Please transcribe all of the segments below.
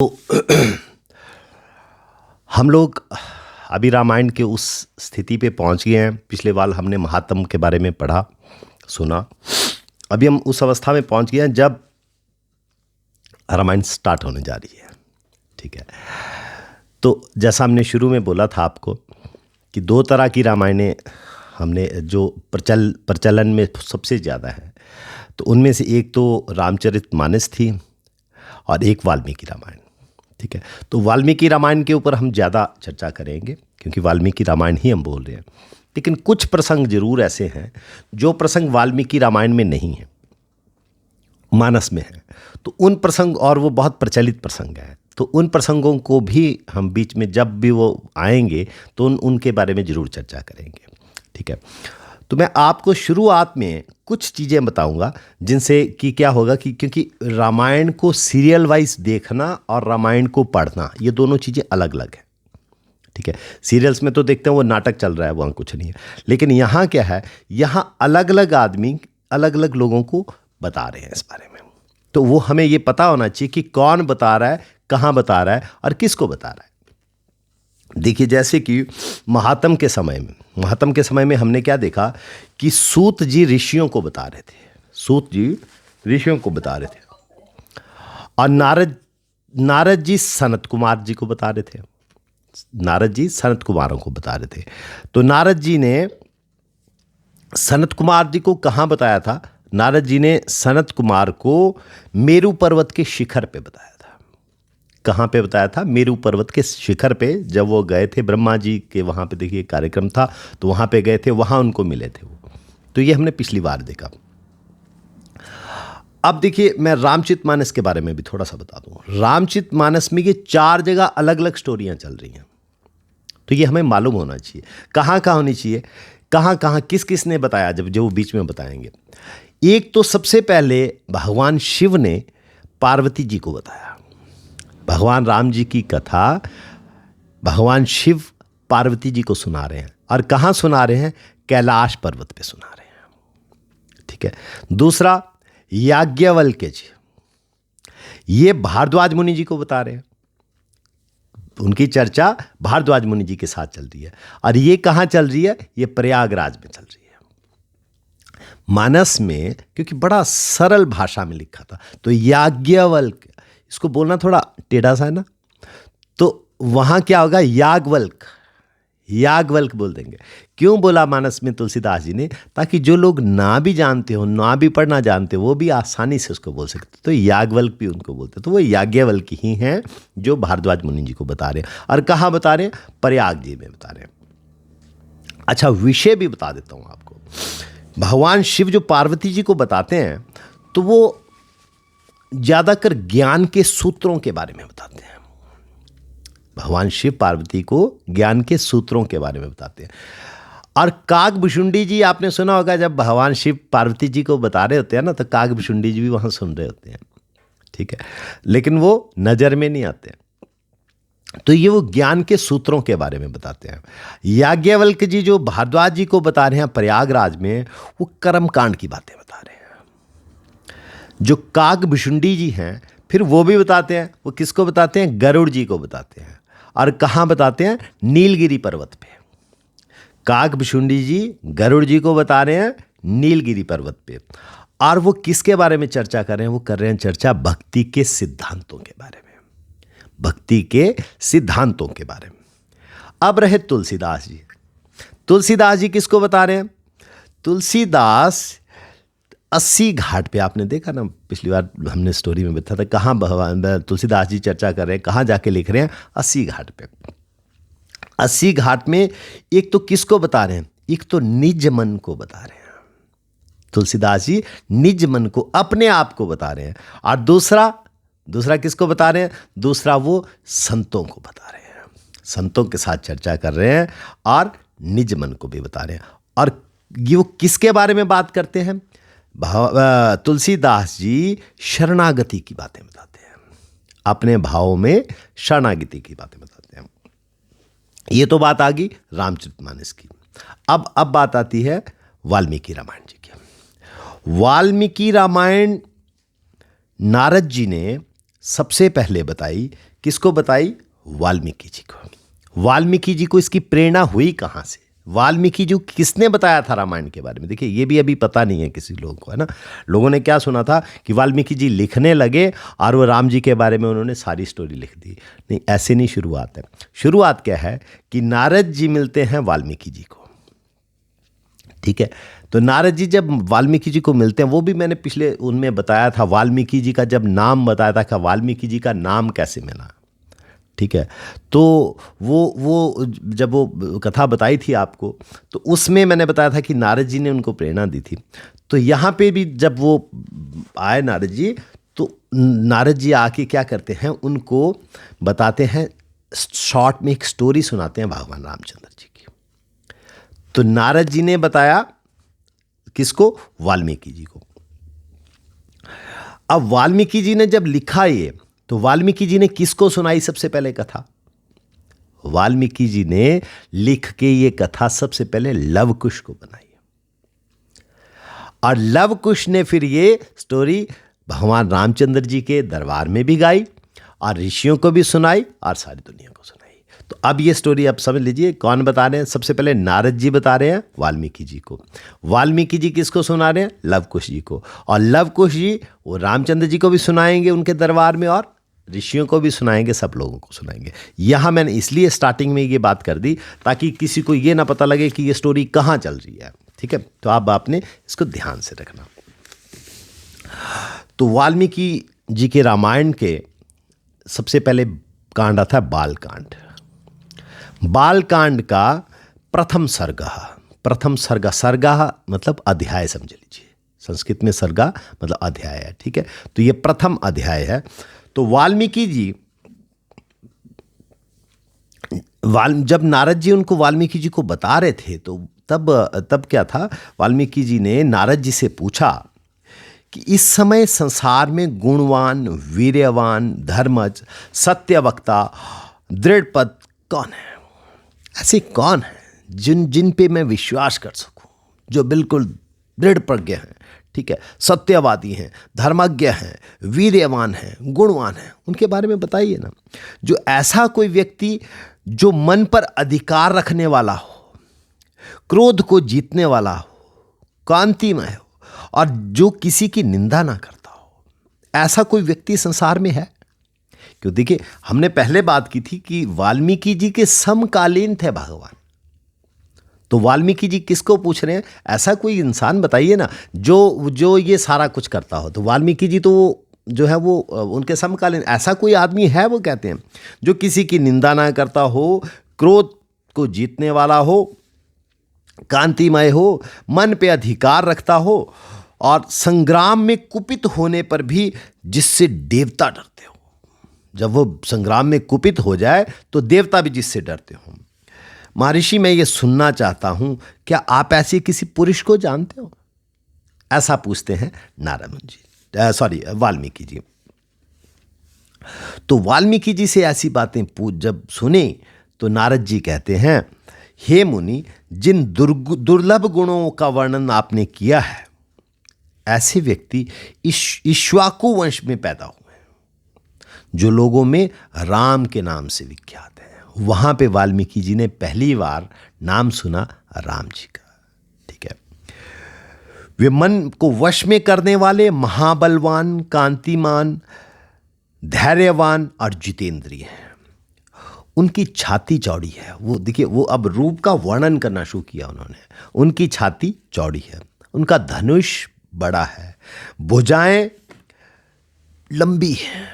तो हम लोग अभी रामायण के उस स्थिति पे पहुंच गए हैं। पिछले बार हमने महात्म के बारे में पढ़ा सुना। अभी हम उस अवस्था में पहुंच गए हैं जब रामायण स्टार्ट होने जा रही है। ठीक है, तो जैसा हमने शुरू में बोला था आपको कि दो तरह की रामायणें हमने जो प्रचलन में सबसे ज़्यादा है, तो उनमें से एक तो रामचरितमानस थी और एक वाल्मीकि रामायण। ठीक है, तो वाल्मीकि रामायण के ऊपर हम ज़्यादा चर्चा करेंगे क्योंकि वाल्मीकि रामायण ही हम बोल रहे हैं। लेकिन कुछ प्रसंग जरूर ऐसे हैं जो प्रसंग वाल्मीकि रामायण में नहीं है, मानस में है। तो उन प्रसंग, और वो बहुत प्रचलित प्रसंग है, तो उन प्रसंगों को भी हम बीच में जब भी वो आएंगे तो उनके बारे में ज़रूर चर्चा करेंगे। ठीक है, तो मैं आपको शुरुआत में कुछ चीज़ें बताऊंगा जिनसे कि क्या होगा कि क्योंकि रामायण को सीरियल वाइज देखना और रामायण को पढ़ना ये दोनों चीज़ें अलग अलग हैं। ठीक है, सीरियल्स में तो देखते हैं वो नाटक चल रहा है, वहाँ कुछ नहीं है। लेकिन यहाँ क्या है, यहाँ अलग अलग आदमी अलग अलग लोगों को बता रहे हैं इस बारे में। तो वो हमें ये पता होना चाहिए कि कौन बता रहा है, कहाँ बता रहा है और किसको बता रहा है। देखिए, जैसे कि महात्म के समय में हमने क्या देखा कि सूत जी ऋषियों को बता रहे थे। सूत जी ऋषियों को बता रहे थे और नारद जी सनत कुमार जी को बता रहे थे। नारद जी सनत कुमारों को बता रहे थे। तो नारद जी ने सनत कुमार जी को कहाँ बताया था? नारद जी ने सनत कुमार को मेरू पर्वत के शिखर पे बताया था। कहाँ पे बताया था? मेरू पर्वत के शिखर पे। जब वो गए थे ब्रह्मा जी के, वहाँ पे देखिए कार्यक्रम था, तो वहाँ पे गए थे, वहाँ उनको मिले थे वो। तो ये हमने पिछली बार देखा। अब देखिए, मैं रामचरितमानस के बारे में भी थोड़ा सा बता दूँ। रामचरितमानस में ये 4 जगह अलग अलग स्टोरियाँ चल रही हैं। तो ये हमें मालूम होना चाहिए कहाँ कहाँ होनी चाहिए, कहाँ कहाँ किस किस ने बताया, जब जो बीच में बताएंगे। एक तो सबसे पहले भगवान शिव ने पार्वती जी को बताया। भगवान राम जी की कथा भगवान शिव पार्वती जी को सुना रहे हैं। और कहाँ सुना रहे हैं? कैलाश पर्वत पे सुना रहे हैं। ठीक है। दूसरा, याज्ञवल्क्य जी, ये भारद्वाज मुनि जी को बता रहे हैं। उनकी चर्चा भारद्वाज मुनि जी के साथ चल रही है। और ये कहाँ चल रही है? ये प्रयागराज में चल रही है। मानस में, क्योंकि बड़ा सरल भाषा में लिखा था, तो याज्ञवल्क्य, इसको बोलना थोड़ा टेढ़ा सा है ना, तो वहाँ क्या होगा? याज्ञवल्क बोल देंगे। क्यों बोला मानस में तुलसीदास जी ने? ताकि जो लोग ना भी जानते हो, ना भी पढ़ना जानते हो, वो भी आसानी से उसको बोल सकते। तो याज्ञवल्क भी उनको बोलते। तो वो याज्ञवल्क ही हैं जो भारद्वाज मुनि जी को बता रहे हैं। और कहाँ बता रहे हैं? प्रयाग जी में बता रहे हैं। अच्छा, विषय भी बता देता हूँ आपको। भगवान शिव जो पार्वती जी को बताते हैं, तो वो ज़्यादातर ज्ञान के सूत्रों के बारे में बताते हैं। भगवान शिव पार्वती को ज्ञान के सूत्रों के बारे में बताते हैं। और कागभुशुंडी जी, आपने सुना होगा, जब भगवान शिव पार्वती जी को बता रहे होते हैं ना, तो कागभुशुंडी जी भी वहाँ सुन रहे होते हैं। ठीक है, लेकिन वो नज़र में नहीं आते। तो ये वो ज्ञान के सूत्रों के बारे में बताते हैं। याज्ञवल्क्य जी जो भारद्वाज जी को बता रहे हैं प्रयागराज में, वो कर्मकांड की बातें बता रहे हैं। जो कागभुशुंडी जी हैं, फिर वो भी बताते हैं। वो किसको बताते हैं? गरुड़ जी को बताते हैं। और कहाँ बताते हैं? नीलगिरी पर्वत पे। कागभुशुंडी जी गरुड़ जी को बता रहे हैं नीलगिरी पर्वत पे। और वो किसके बारे में चर्चा कर रहे हैं? वो कर रहे हैं चर्चा भक्ति के सिद्धांतों के बारे में। भक्ति के सिद्धांतों के बारे में। अब रहे तुलसीदास जी। तुलसीदास जी किसको बता रहे हैं? तुलसीदास 80 घाट पे, आपने देखा ना, पिछली बार हमने स्टोरी में बताया था, कहाँ भगवान तुलसीदास जी चर्चा कर रहे हैं, कहाँ जाके लिख रहे हैं? 80 घाट पे। 80 घाट में एक तो किसको बता रहे हैं? एक तो निज मन को बता रहे हैं। तुलसीदास जी निज मन को, अपने आप को बता रहे हैं। और दूसरा किसको बता रहे हैं? दूसरा वो संतों को बता रहे हैं। संतों के साथ चर्चा कर रहे हैं और निज मन को भी बता रहे हैं। और ये वो किसके बारे में बात करते हैं? तुलसीदास जी शरणागति की बातें बताते हैं। अपने भावों में शरणागति की बातें बताते हैं। ये तो बात आ गई रामचरितमानस की। अब बात आती है वाल्मीकि रामायण जी की। वाल्मीकि रामायण नारद जी ने सबसे पहले बताई किसको बताई? वाल्मीकि जी को। वाल्मीकि जी को इसकी प्रेरणा हुई कहाँ से? वाल्मीकि जी किसने बताया था रामायण के बारे में? देखिए ये भी अभी पता नहीं है किसी लोगों को, है ना। लोगों ने क्या सुना था कि वाल्मीकि जी लिखने लगे और वो राम जी के बारे में उन्होंने सारी स्टोरी लिख दी। नहीं, ऐसे नहीं शुरुआत है। शुरुआत क्या है कि नारद जी मिलते हैं वाल्मीकि जी को, ठीक है। तो नारद जी जब वाल्मीकि जी को मिलते हैं, वो भी मैंने पिछले उनमें बताया था, वाल्मीकि जी का जब नाम बताया था कि वाल्मीकि जी का नाम कैसे मिला, ठीक है। तो वो जब वो कथा बताई थी आपको, तो उसमें मैंने बताया था कि नारद जी ने उनको प्रेरणा दी थी। तो यहाँ पे भी जब वो आए नारद जी, तो नारद जी आके क्या करते हैं, उनको बताते हैं, शॉर्ट में एक स्टोरी सुनाते हैं भगवान रामचंद्र जी की। तो नारद जी ने बताया किसको? वाल्मीकि जी को। अब वाल्मीकि जी ने जब लिखा ये, तो वाल्मीकि जी ने किसको सुनाई सबसे पहले कथा? वाल्मीकि जी ने लिख के ये कथा सबसे पहले लव कुश को बनाई, और लव कुश ने फिर ये स्टोरी भगवान रामचंद्र जी के दरबार में भी गाई और ऋषियों को भी सुनाई और सारी दुनिया को सुनाई। तो अब ये स्टोरी आप समझ लीजिए कौन बता रहे हैं। सबसे पहले नारद जी बता रहे हैं वाल्मीकि जी को। वाल्मीकि जी किसको सुना रहे हैं? लव कुश जी को। और लव कुश जी वो रामचंद्र जी को भी सुनाएंगे उनके दरबार में, और ऋषियों को भी सुनाएंगे, सब लोगों को सुनाएंगे। यहाँ मैंने इसलिए स्टार्टिंग में ये बात कर दी ताकि किसी को ये ना पता लगे कि ये स्टोरी कहाँ चल रही है, ठीक है। तो अब आपने इसको ध्यान से रखना। तो वाल्मीकि जी के रामायण के सबसे पहले कांड आता है बालकांड। बालकांड का प्रथम सर्ग, सर्गा मतलब अध्याय समझ लीजिए, संस्कृत में सर्गा मतलब अध्याय है, ठीक है। तो ये प्रथम अध्याय है। तो वाल्मीकि जी जब नारद जी उनको वाल्मीकि जी को बता रहे थे, तो तब क्या था, वाल्मीकि जी ने नारद जी से पूछा कि इस समय संसार में गुणवान, वीर्यवान, धर्मज, सत्यवक्ता, दृढ़पद कौन है? ऐसे कौन है जिन पे मैं विश्वास कर सकूं, जो बिल्कुल दृढ़ प्रज्ञ हैं, ठीक है, सत्यवादी हैं, धर्मज्ञ हैं, वीर्यवान हैं, गुणवान हैं, उनके बारे में बताइए ना। जो ऐसा कोई व्यक्ति जो मन पर अधिकार रखने वाला हो, क्रोध को जीतने वाला हो, कांतिमय हो, और जो किसी की निंदा ना करता हो, ऐसा कोई व्यक्ति संसार में है? क्यों, देखिए हमने पहले बात की थी कि वाल्मीकि जी के समकालीन थे भगवान। तो वाल्मीकि जी किसको पूछ रहे हैं? ऐसा कोई इंसान बताइए ना जो ये सारा कुछ करता हो। तो वाल्मीकि जी तो जो है वो उनके समकालीन, ऐसा कोई आदमी है, वो कहते हैं, जो किसी की निंदा ना करता हो, क्रोध को जीतने वाला हो, कांतिमय हो, मन पे अधिकार रखता हो, और संग्राम में कुपित होने पर भी जिससे देवता डरते हो। जब वो संग्राम में कुपित हो जाए तो देवता भी जिससे डरते हो। महर्षि, मैं ये सुनना चाहता हूं, क्या आप ऐसे किसी पुरुष को जानते हो? ऐसा पूछते हैं नारद जी, वाल्मीकि जी। तो वाल्मीकि जी से ऐसी बातें जब सुने, तो नारद जी कहते हैं, हे मुनि, जिन दुर्लभ गुणों का वर्णन आपने किया है, ऐसे व्यक्ति इक्ष्वाकु वंश में पैदा हुए हैं, जो लोगों में राम के नाम से विख्यात है। वहां पे वाल्मीकि जी ने पहली बार नाम सुना राम जी का, ठीक है। वे मन को वश में करने वाले, महाबलवान, कांतिमान, धैर्यवान और जितेंद्रिय हैं। उनकी छाती चौड़ी है। वो देखिए, वो अब रूप का वर्णन करना शुरू किया उन्होंने। उनकी छाती चौड़ी है, उनका धनुष बड़ा है, भुजाएं लंबी हैं,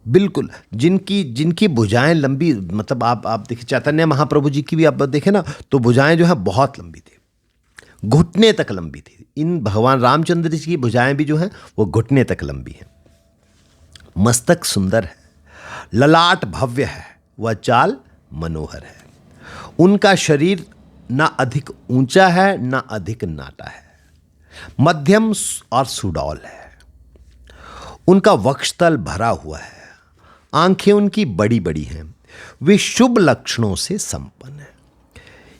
बिल्कुल जिनकी भुजाएं लंबी, मतलब आप देखिए चैतन्य महाप्रभु जी की भी आप देखें ना, तो भुजाएं जो है बहुत लंबी थी, घुटने तक लंबी थी। इन भगवान रामचंद्र जी की भुजाएं भी जो हैं वो घुटने तक लंबी हैं। मस्तक सुंदर है, ललाट भव्य है, वह चाल मनोहर है। उनका शरीर ना अधिक ऊंचा है ना अधिक नाटा है, मध्यम और सुडौल है। उनका वक्षस्थल भरा हुआ है, आंखें उनकी बड़ी बड़ी हैं, वे शुभ लक्षणों से संपन्न हैं।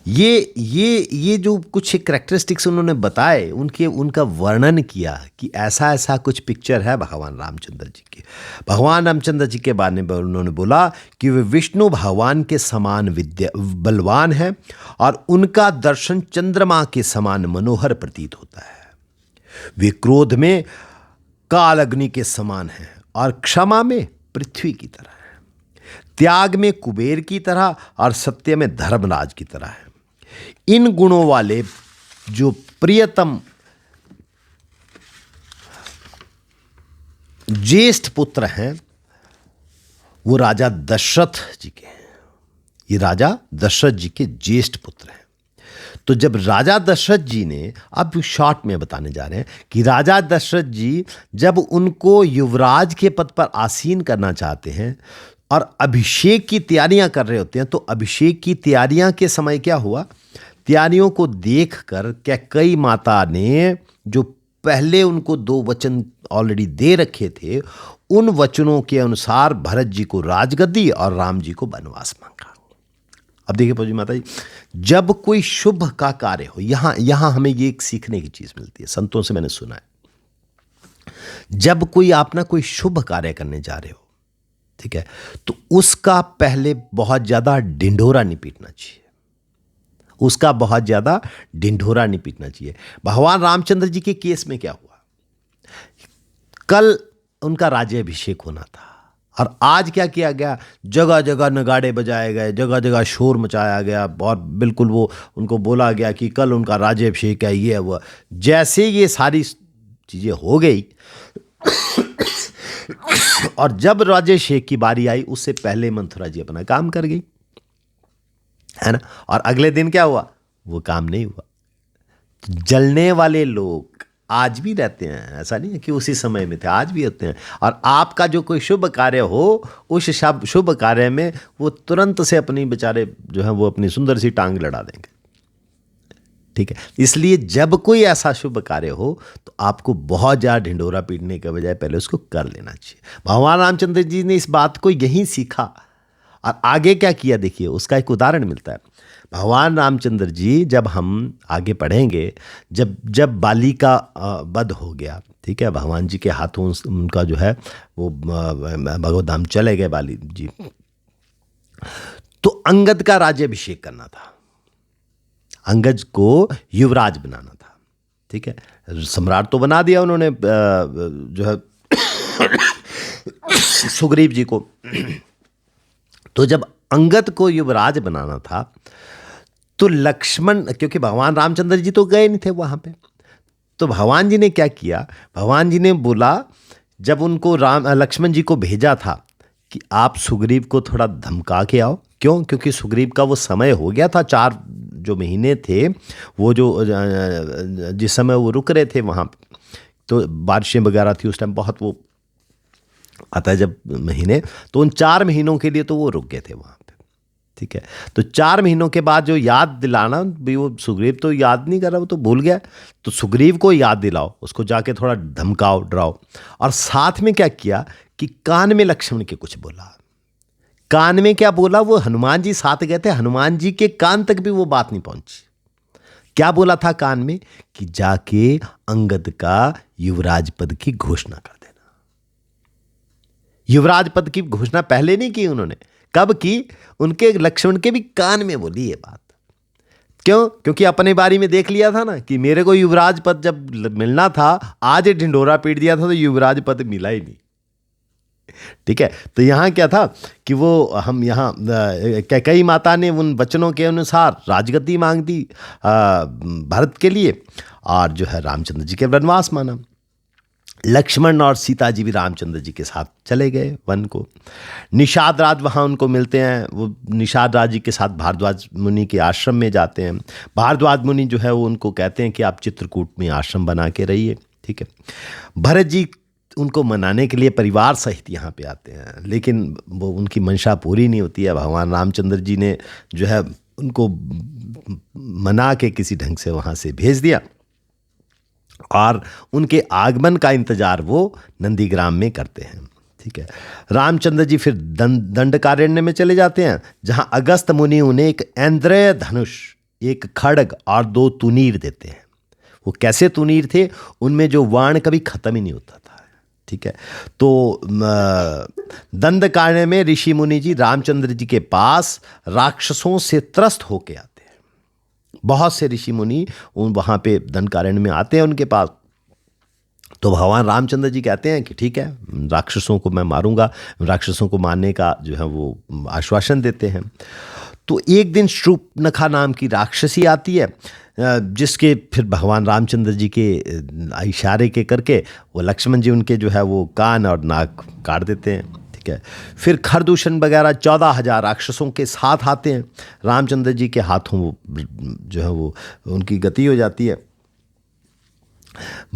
ये जो कुछ करैक्टरिस्टिक्स उन्होंने बताए, उनका वर्णन किया कि ऐसा ऐसा कुछ पिक्चर है भगवान रामचंद्र जी की। भगवान रामचंद्र जी के बारे में उन्होंने बोला कि वे विष्णु भगवान के समान बलवान हैं और उनका दर्शन चंद्रमा के समान मनोहर प्रतीत होता है। वे क्रोध में काल अग्नि के समान हैं और क्षमा में पृथ्वी की तरह है, त्याग में कुबेर की तरह और सत्य में धर्मराज की तरह है। इन गुणों वाले जो प्रियतम ज्येष्ठ पुत्र हैं वो राजा दशरथ जी के हैं। ये राजा दशरथ जी के ज्येष्ठ पुत्र हैं। तो जब राजा दशरथ जी ने, अब शॉर्ट में बताने जा रहे हैं कि राजा दशरथ जी जब उनको युवराज के पद पर आसीन करना चाहते हैं और अभिषेक की तैयारियां कर रहे होते हैं, तो अभिषेक की तैयारियां के समय क्या हुआ, तैयारियों को देखकर कैकेयी माता ने जो पहले उनको 2 वचन ऑलरेडी दे रखे थे, उन वचनों के अनुसार भरत जी को राजगद्दी और राम जी को वनवास मांगा। अब देखिए फौजी माता जी, जब कोई शुभ का कार्य हो, यहां हमें ये एक सीखने की चीज मिलती है, संतों से मैंने सुना है, जब कोई आप ना कोई शुभ कार्य करने जा रहे हो, ठीक है, तो उसका पहले बहुत ज्यादा ढिंढोरा नहीं पीटना चाहिए, उसका बहुत ज्यादा ढिंढोरा नहीं पीटना चाहिए। भगवान रामचंद्र जी के केस में क्या हुआ, कल उनका राज्याभिषेक होना था और आज क्या किया गया, जगह जगह नगाड़े बजाए गए, जगह जगह शोर मचाया गया और बिल्कुल वो उनको बोला गया कि कल उनका राज्याभिषेक है, ये है वो। जैसे ये सारी चीज़ें हो गई और जब राज्याभिषेक की बारी आई, उससे पहले मंथुरा जी अपना काम कर गई, है ना, और अगले दिन क्या हुआ, वो काम नहीं हुआ। तो जलने वाले लोग आज भी रहते हैं, ऐसा नहीं है कि उसी समय में थे, आज भी होते हैं। और आपका जो कोई शुभ कार्य हो, उस शुभ कार्य में वो तुरंत से अपनी बेचारे जो है वो अपनी सुंदर सी टांग लड़ा देंगे, ठीक है। इसलिए जब कोई ऐसा शुभ कार्य हो तो आपको बहुत ज़्यादा ढिंडोरा पीटने के बजाय पहले उसको कर लेना चाहिए। भगवान रामचंद्र जी ने इस बात को यहीं सीखा और आगे क्या किया, देखिए उसका एक उदाहरण मिलता है। भगवान रामचंद्र जी, जब हम आगे पढ़ेंगे, जब बाली का वध हो गया, ठीक है, भगवान जी के हाथों उनका जो है वो भगवत धाम चले गए बाली जी, तो अंगद का राज्याभिषेक करना था, अंगद को युवराज बनाना था, ठीक है। सम्राट तो बना दिया उन्होंने जो है सुग्रीव जी को। तो जब अंगद को युवराज बनाना था तो लक्ष्मण, क्योंकि भगवान रामचंद्र जी तो गए नहीं थे वहाँ पे, तो भगवान जी ने क्या किया, भगवान जी ने बोला, जब उनको लक्ष्मण जी को भेजा था कि आप सुग्रीव को थोड़ा धमका के आओ। क्यों? क्योंकि सुग्रीव का वो समय हो गया था, 4 जो महीने थे वो जो जिस समय वो रुक रहे थे वहाँ पे, तो बारिशें वगैरह थी उस टाइम, बहुत वो आता है जब महीने, तो उन 4 महीनों के लिए तो वो रुक गए थे वहाँ पे, ठीक है। तो 4 महीनों के बाद जो याद दिलाना भी, वो सुग्रीव तो याद नहीं कर रहा, वो तो भूल गया, तो सुग्रीव को याद दिलाओ, उसको जाके थोड़ा धमकाओ, डराओ। और साथ में क्या किया कि कान में लक्ष्मण के कुछ बोला। कान में क्या बोला, वो हनुमान जी साथ गए थे, हनुमान जी के कान तक भी वो बात नहीं पहुंची। क्या बोला था कान में कि जाके अंगद का युवराज पद की घोषणा कर देना। युवराज पद की घोषणा पहले नहीं की उन्होंने, कब की, उनके लक्ष्मण के भी कान में बोली ये बात। क्यों? क्योंकि अपने बारी में देख लिया था ना कि मेरे को युवराज पद जब मिलना था, आज ढिंडोरा पीट दिया था तो युवराज पद मिला ही नहीं, ठीक है। तो यहाँ क्या था कि वो हम यहाँ कैकेयी माता ने उन वचनों के अनुसार राजगद्दी मांग दी भरत के लिए, और जो है रामचंद्र जी के वनवास माना। लक्ष्मण और सीता जी भी रामचंद्र जी के साथ चले गए वन को। निषाद राज वहाँ उनको मिलते हैं, वो निषाद राज जी के साथ भारद्वाज मुनि के आश्रम में जाते हैं। भारद्वाज मुनि जो है वो उनको कहते हैं कि आप चित्रकूट में आश्रम बना के रहिए, ठीक है। भरत जी उनको मनाने के लिए परिवार सहित यहाँ पे आते हैं, लेकिन वो उनकी मंशा पूरी नहीं होती है। भगवान रामचंद्र जी ने जो है उनको मना के किसी ढंग से वहाँ से भेज दिया और उनके आगमन का इंतजार वो नंदीग्राम में करते हैं, ठीक है। रामचंद्र जी फिर दंडकारण्य में चले जाते हैं, जहाँ अगस्त मुनि उन्हें एक ऐन्द्रय धनुष एक खड्ग और 2 तुनीर देते हैं। वो कैसे तुनीर थे? उनमें जो वाण कभी खत्म ही नहीं होता था। ठीक है, तो दंडकारण्य में ऋषि मुनि जी रामचंद्र जी के पास राक्षसों से त्रस्त होके आते हैं। बहुत से ऋषि मुनि वहाँ पे दंडकारण्य में आते हैं उनके पास। तो भगवान रामचंद्र जी कहते हैं कि ठीक है, राक्षसों को मैं मारूंगा। राक्षसों को मारने का जो है वो आश्वासन देते हैं। तो एक दिन शूर्पणखा नाम की राक्षसी आती है, जिसके फिर भगवान रामचंद्र जी के इशारे के करके वो लक्ष्मण जी उनके जो है वो कान और नाक काट देते हैं। ठीक है, फिर खरदूषण वगैरह 14,000 राक्षसों के साथ आते हैं। रामचंद्र जी के हाथों वो जो है वो उनकी गति हो जाती है।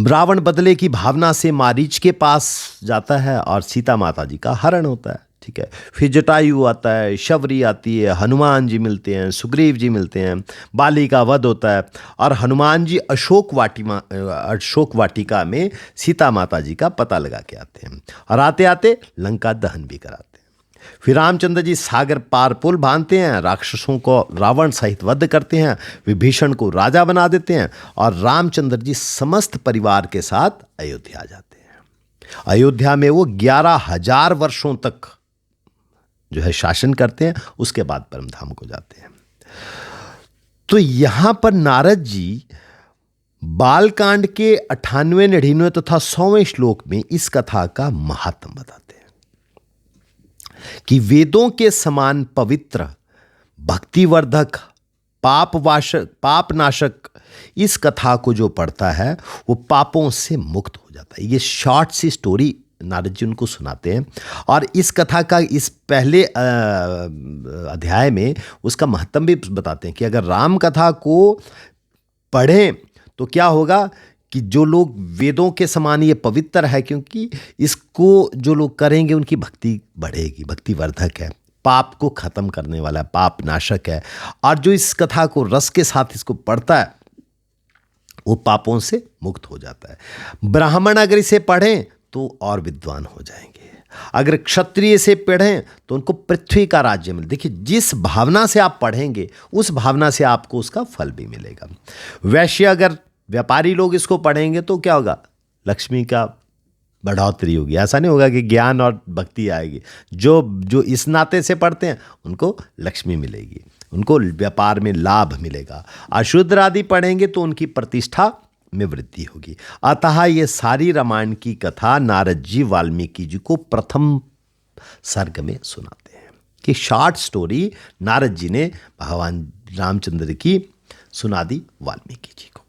रावण बदले की भावना से मारीच के पास जाता है और सीता माता जी का हरण होता है। ठीक है, फिर जटायु आता है, शबरी आती है, हनुमान जी मिलते हैं, सुग्रीव जी मिलते हैं, बाली का वध होता है और हनुमान जी अशोक वाटिका में सीता माता जी का पता लगा के आते हैं और आते आते लंका दहन भी कराते हैं। फिर रामचंद्र जी सागर पार पुल बांधते हैं, राक्षसों को रावण सहित वध करते हैं, विभीषण को राजा बना देते हैं और रामचंद्र जी समस्त परिवार के साथ अयोध्या जाते हैं। अयोध्या में वो 11,000 वर्षों तक जो है शासन करते हैं। उसके बाद परमधाम को जाते हैं। तो यहां पर नारद जी बालकांड के 98, 99 तथा 100वें श्लोक में इस कथा का महात्म बताते हैं कि वेदों के समान पवित्र, भक्तिवर्धक, पाप नाशक इस कथा को जो पढ़ता है वो पापों से मुक्त हो जाता है। ये शॉर्ट सी स्टोरी नारद जी उनको सुनाते हैं और इस कथा का इस पहले अध्याय में उसका महत्व भी बताते हैं कि अगर राम कथा को पढ़ें तो क्या होगा कि जो लोग वेदों के समान ये पवित्र है, क्योंकि इसको जो लोग करेंगे उनकी भक्ति बढ़ेगी, भक्तिवर्धक है, पाप को खत्म करने वाला है, पाप नाशक है। और जो इस कथा को रस के साथ इसको पढ़ता है वो पापों से मुक्त हो जाता है। ब्राह्मण अगर इसे पढ़ें तो और विद्वान हो जाएंगे, अगर क्षत्रिय से पढ़ें तो उनको पृथ्वी का राज्य मिले। देखिए, जिस भावना से आप पढ़ेंगे उस भावना से आपको उसका फल भी मिलेगा। वैश्य अगर व्यापारी लोग इसको पढ़ेंगे तो क्या होगा? लक्ष्मी का बढ़ोतरी होगी। ऐसा नहीं होगा कि ज्ञान और भक्ति आएगी। जो इस नाते से पढ़ते हैं उनको लक्ष्मी मिलेगी, उनको व्यापार में लाभ मिलेगा। अशूद्र आदि पढ़ेंगे तो उनकी प्रतिष्ठा में वृद्धि होगी। अतः ये सारी रामायण की कथा नारद जी वाल्मीकि जी को प्रथम सर्ग में सुनाते हैं कि शॉर्ट स्टोरी नारद जी ने भगवान रामचंद्र की सुना दी वाल्मीकि जी को।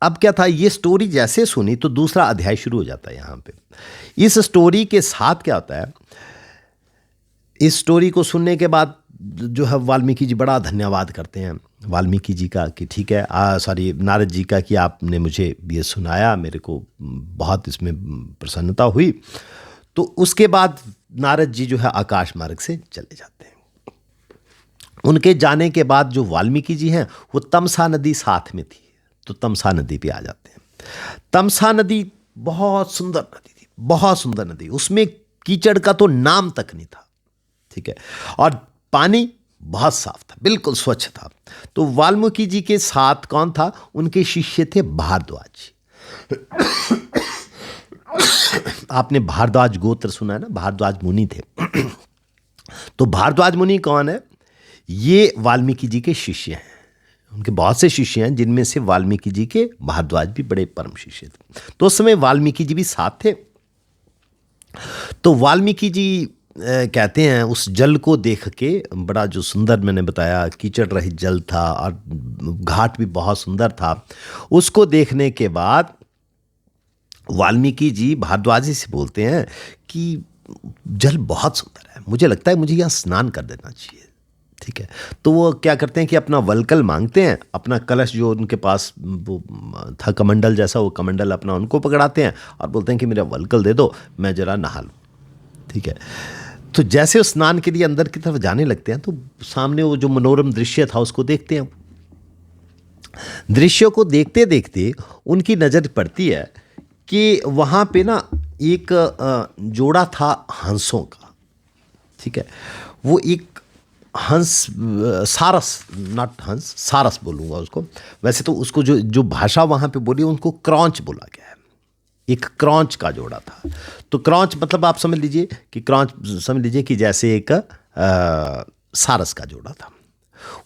अब क्या था, ये स्टोरी जैसे सुनी तो दूसरा अध्याय शुरू हो जाता है। यहाँ पे इस स्टोरी के साथ क्या होता है, इस स्टोरी को सुनने के बाद जो है वाल्मीकि जी बड़ा धन्यवाद करते हैं वाल्मीकि जी का कि ठीक है, नारद जी का कि आपने मुझे ये सुनाया, मेरे को बहुत इसमें प्रसन्नता हुई। तो उसके बाद नारद जी जो है आकाश मार्ग से चले जाते हैं। उनके जाने के बाद जो वाल्मीकि जी हैं वो तमसा नदी साथ में थी, तो तमसा नदी पे आ जाते हैं। तमसा नदी बहुत सुंदर नदी थी, बहुत सुंदर नदी, उसमें कीचड़ का तो नाम तक नहीं था। ठीक है, और पानी बहुत साफ था, बिल्कुल स्वच्छ था। तो वाल्मीकि जी के साथ कौन था? उनके शिष्य थे भारद्वाज। आपने भारद्वाज गोत्र सुना है ना, भारद्वाज मुनि थे। तो भारद्वाज मुनि कौन है? ये वाल्मीकि जी के शिष्य हैं। उनके बहुत से शिष्य हैं, जिनमें से वाल्मीकि जी के भारद्वाज भी बड़े परम शिष्य थे। तो उस समय वाल्मीकि जी भी साथ थे। तो वाल्मीकि जी कहते हैं उस जल को देख के, बड़ा जो सुंदर मैंने बताया कीचड़ रहित जल था और घाट भी बहुत सुंदर था, उसको देखने के बाद वाल्मीकि जी भारद्वाज से बोलते हैं कि जल बहुत सुंदर है, मुझे लगता है मुझे यहाँ स्नान कर देना चाहिए। ठीक है, तो वो क्या करते हैं कि अपना वलकल मांगते हैं, अपना कलश जो उनके पास वो था कमंडल जैसा, वो कमंडल अपना उनको पकड़ाते हैं और बोलते हैं कि मेरा वलकल दे दो, मैं जरा नहा लूँ। ठीक है, तो जैसे वो स्नान के लिए अंदर की तरफ जाने लगते हैं तो सामने वो जो मनोरम दृश्य था उसको देखते हैं। दृश्य को देखते देखते उनकी नज़र पड़ती है कि वहाँ पे ना एक जोड़ा था हंसों का। ठीक है, वो एक हंस, सारस, नॉट हंस, सारस बोलूँगा उसको। वैसे तो उसको जो जो भाषा वहाँ पे बोली उनको क्रॉच बोला गया है, एक क्रॉच का जोड़ा था। तो क्रॉच मतलब आप समझ लीजिए कि क्रॉच समझ लीजिए कि जैसे एक सारस का जोड़ा था।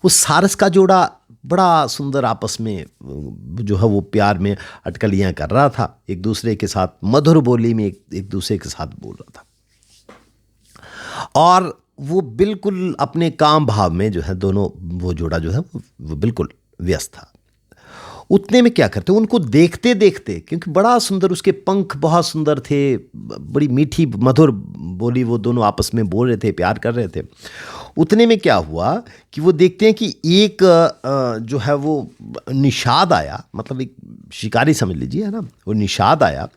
उस सारस का जोड़ा बड़ा सुंदर आपस में जो है वो प्यार में अटकलियाँ कर रहा था, एक दूसरे के साथ मधुर बोली में एक दूसरे के साथ बोल रहा था, और वो बिल्कुल अपने काम भाव में जो है दोनों वो जोड़ा जो है वो बिल्कुल व्यस्त था। उतने में क्या करते, उनको देखते देखते, क्योंकि बड़ा सुंदर उसके पंख बहुत सुंदर थे, बड़ी मीठी मधुर बोली वो दोनों आपस में बोल रहे थे, प्यार कर रहे थे। उतने में क्या हुआ कि वो देखते हैं कि एक जो है वो निषाद आया, मतलब एक शिकारी समझ लीजिए, है ना, वो निषाद आया,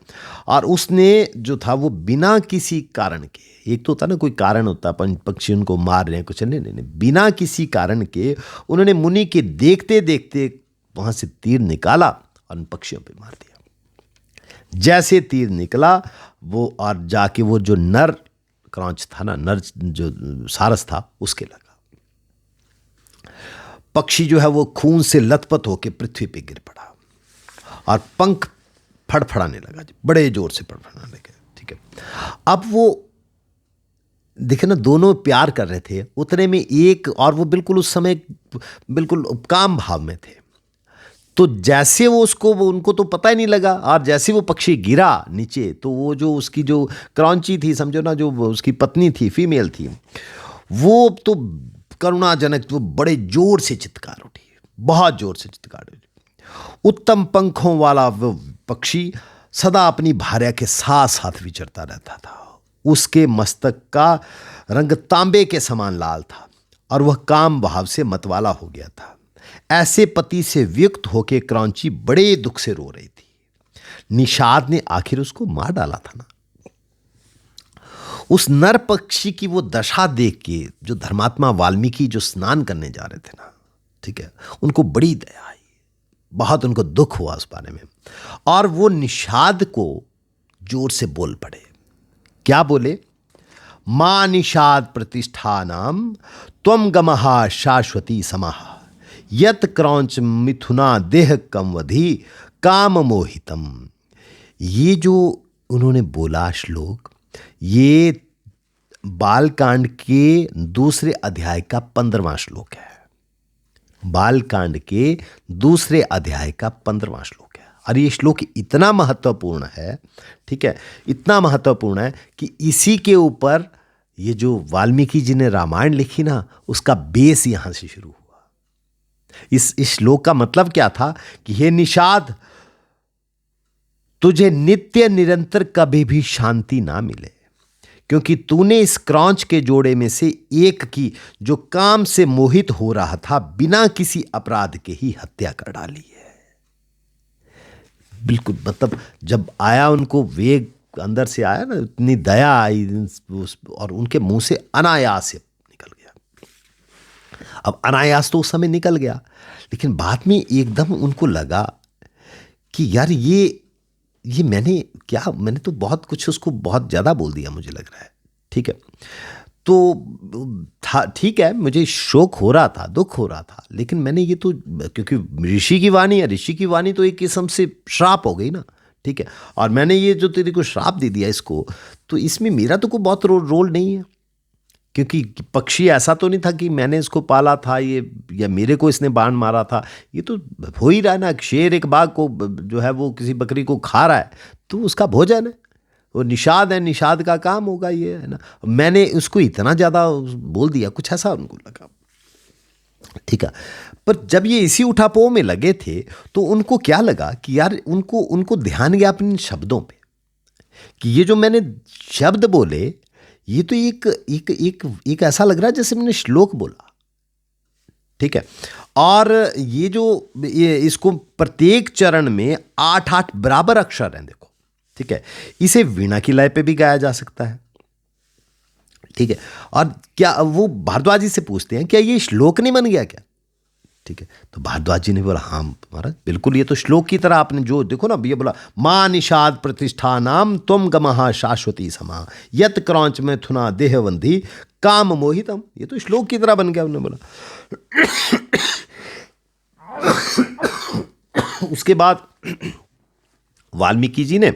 और उसने जो था वो बिना किसी कारण के, एक तो होता ना कोई कारण होता पक्षी उनको मार रहे हैं कुछ, नहीं नहीं नहीं, बिना किसी कारण के उन्होंने मुनि के देखते देखते वहां से तीर निकाला और उन पक्षियों पे मार दिया। जैसे तीर निकला वो और जाके वो जो नर क्रॉच था ना, नर जो सारस था उसके लगा। पक्षी जो है वो खून से लथपथ होकर पृथ्वी पे गिर पड़ा और पंख फड़फड़ाने लगा, बड़े जोर से फड़फड़ाने लगे। ठीक है, अब वो देखे ना, दोनों प्यार कर रहे थे, उतने में एक, और वो बिल्कुल उस समय बिल्कुल काम भाव में थे। तो जैसे वो उसको, वो उनको तो पता ही नहीं लगा, और जैसे वो पक्षी गिरा नीचे तो वो जो उसकी जो क्रॉची थी, समझो ना, जो उसकी पत्नी थी, फीमेल थी, वो तो करुणाजनक वो बड़े जोर से चित्कार उठी, बहुत जोर से चित्कार उठी। उत्तम पंखों वाला वो पक्षी सदा अपनी भार्या के साथ साथ विचरता रहता था। उसके मस्तक का रंग तांबे के समान लाल था और वह काम भाव से मतवाला हो गया था। ऐसे पति से वियुक्त होके क्रॉची बड़े दुख से रो रही थी। निषाद ने आखिर उसको मार डाला था ना। उस नर पक्षी की वो दशा देख के जो धर्मात्मा वाल्मीकि जो स्नान करने जा रहे थे ना, ठीक है, उनको बड़ी दया आई, बहुत उनको दुख हुआ उस बारे में, और वो निषाद को जोर से बोल पड़े। क्या बोले? मां निषाद प्रतिष्ठानम त्वम गमहा शाश्वती समाह यत क्रौंच मिथुना देह कमवधि काम मोहितम। ये जो उन्होंने बोला श्लोक, ये बालकांड के दूसरे अध्याय का 15वां श्लोक है। बालकांड के दूसरे अध्याय का 15वां श्लोक है, और ये श्लोक इतना महत्वपूर्ण है, ठीक है, इतना महत्वपूर्ण है कि इसी के ऊपर ये जो वाल्मीकि जी ने रामायण लिखी ना, उसका बेस यहां से शुरू हुआ। इस श्लोक का मतलब क्या था कि हे निषाद, तुझे नित्य निरंतर कभी भी शांति ना मिले, क्योंकि तूने इस क्रॉच के जोड़े में से एक की, जो काम से मोहित हो रहा था, बिना किसी अपराध के ही हत्या कर डाली है। बिल्कुल, मतलब जब आया उनको वेग अंदर से आया ना, इतनी दया आई, और उनके मुंह से अनायास से निकल गया। अब अनायास तो उस समय निकल गया, लेकिन बाद में एकदम उनको लगा कि यार ये मैंने तो बहुत कुछ उसको बहुत ज़्यादा बोल दिया, मुझे लग रहा है। ठीक है, तो था, ठीक है, मुझे शोक हो रहा था, दुख हो रहा था, लेकिन मैंने ये तो, क्योंकि ऋषि की वाणी है, ऋषि की वाणी तो एक किस्म से श्राप हो गई ना, ठीक है, और मैंने ये जो तेरे को श्राप दे दिया इसको, तो इसमें मेरा तो कोई बहुत रोल नहीं है, क्योंकि पक्षी ऐसा तो नहीं था कि मैंने इसको पाला था ये, या मेरे को इसने बाण मारा था। ये तो हो ही रहा है ना, शेर एक बाघ को जो है वो किसी बकरी को खा रहा है, तो उसका भोजन है, वो निषाद है, निषाद का काम होगा ये, है ना। मैंने उसको इतना ज़्यादा बोल दिया, कुछ ऐसा उनको लगा, ठीक है। पर जब ये इसी उठापोह में लगे थे, तो उनको क्या लगा कि यार उनको ध्यान गया अपने शब्दों पे, कि ये जो मैंने शब्द बोले, ये तो एक ऐसा लग रहा है जैसे मैंने श्लोक बोला, ठीक है। और ये इसको प्रत्येक चरण में 8-8 बराबर अक्षर हैं, देखो, ठीक है। इसे वीणा की लय पे भी गाया जा सकता है, ठीक है। और क्या वो भारद्वाज जी से पूछते हैं, क्या ये श्लोक नहीं बन गया क्या? ठीक है। तो भारद्वाज जी ने बोला हाँ महाराज बिल्कुल, ये तो श्लोक की तरह आपने जो देखो ना, ये बोला माँ निषाद प्रतिष्ठा नाम तुम गमहा शाश्वती समा यत क्रौच में थुना देहबंधी काम मोहितम, ये तो श्लोक की तरह बन गया। उन्होंने बोला उसके बाद वाल्मीकि जी ने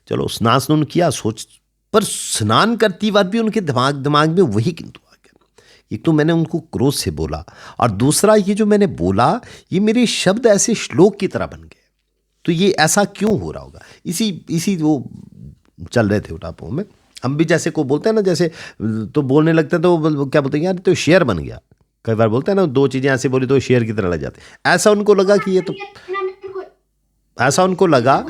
चलो स्नान स्नान किया, सोच, पर स्नान करती बात भी उनके दिमाग में वही किंतु आ गया। एक तो मैंने उनको क्रोध से बोला, और दूसरा ये जो मैंने बोला ये मेरे शब्द ऐसे श्लोक की तरह बन गए, तो ये ऐसा क्यों हो रहा होगा। इसी वो चल रहे थे उठापों में। हम भी जैसे को बोलते हैं ना, जैसे तो बोलने लगते हैं तो वो क्या बोलते हैं यार तो शेर बन गया। कई बार बोलते हैं ना, दो चीज़ें ऐसे बोली तो शेर की तरह लग जाते। ऐसा उनको लगा कि ये तो, ऐसा उनको लगा